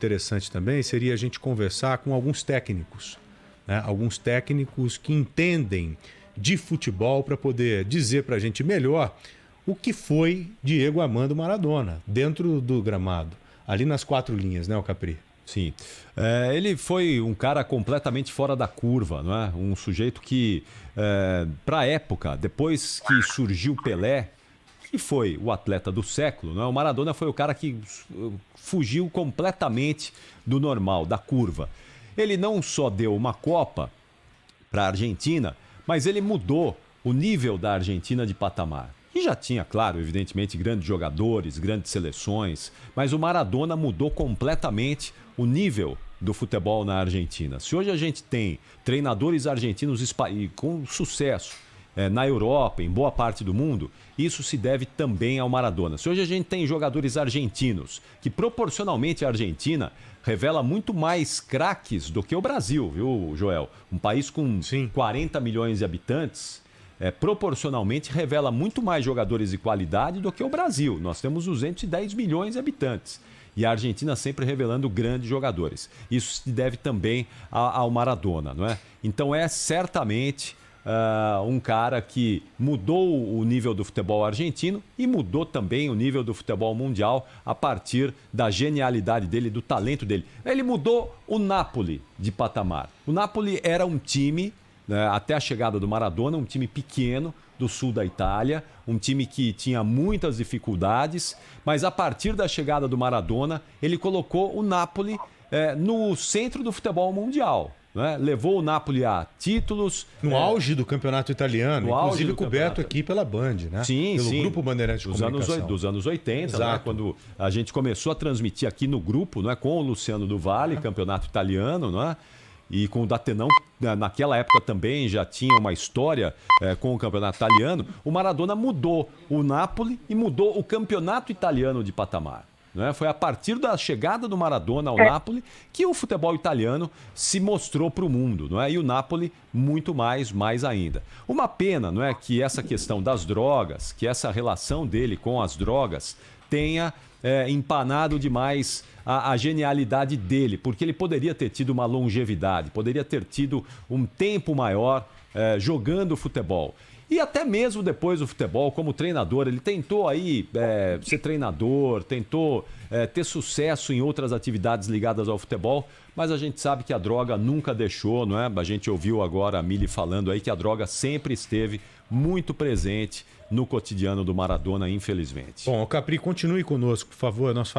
interessante também seria a gente conversar com alguns técnicos, né? Alguns técnicos que entendem de futebol para poder dizer para a gente melhor o que foi Diego Armando Maradona dentro do gramado, ali nas 4 linhas, né, o Capri? Sim. Ele foi um cara completamente fora da curva, não é? Um sujeito que, para a época, depois que surgiu Pelé, que foi o atleta do século, não é? O Maradona foi o cara que fugiu completamente do normal, da curva. Ele não só deu uma Copa para a Argentina, mas ele mudou o nível da Argentina de patamar. E já tinha, claro, evidentemente, grandes jogadores, grandes seleções, mas o Maradona mudou completamente o nível do futebol na Argentina. Se hoje a gente tem treinadores argentinos com sucesso na Europa, em boa parte do mundo, isso se deve também ao Maradona. Se hoje a gente tem jogadores argentinos, que proporcionalmente a Argentina revela muito mais craques do que o Brasil, viu, Joel? Um país com 40 milhões de habitantes, proporcionalmente revela muito mais jogadores de qualidade do que o Brasil. Nós temos 210 milhões de habitantes. E a Argentina sempre revelando grandes jogadores. Isso se deve também ao Maradona, não é? Então é certamente um cara que mudou o nível do futebol argentino e mudou também o nível do futebol mundial a partir da genialidade dele, do talento dele. Ele mudou o Napoli de patamar. O Napoli era um time, até a chegada do Maradona, um time pequeno do sul da Itália, um time que tinha muitas dificuldades, mas a partir da chegada do Maradona, ele colocou o Napoli no centro do futebol mundial. Né? Levou o Napoli a títulos. No auge do campeonato italiano, inclusive coberto aqui pela Band, né? Sim, pelo sim. Grupo Bandeirantes de Comunicação. Dos anos 80, né? Quando a gente começou a transmitir aqui no grupo, né? Com o Luciano do Valle, campeonato italiano, né? E com o Datenão, naquela época também já tinha uma história com o campeonato italiano. O Maradona mudou o Napoli e mudou o campeonato italiano de patamar. Né? Foi a partir da chegada do Maradona ao Napoli que o futebol italiano se mostrou para o mundo, não é? E o Napoli muito mais ainda. Uma pena, não é, que essa questão das drogas, que essa relação dele com as drogas tenha empanado demais a genialidade dele, porque ele poderia ter tido uma longevidade, poderia ter tido um tempo maior jogando futebol. E até mesmo depois do futebol, como treinador, ele tentou aí ser treinador, tentou ter sucesso em outras atividades ligadas ao futebol, mas a gente sabe que a droga nunca deixou, não é? A gente ouviu agora a Mili falando aí que a droga sempre esteve muito presente no cotidiano do Maradona, infelizmente. Bom, Capri, continue conosco, por favor. Nós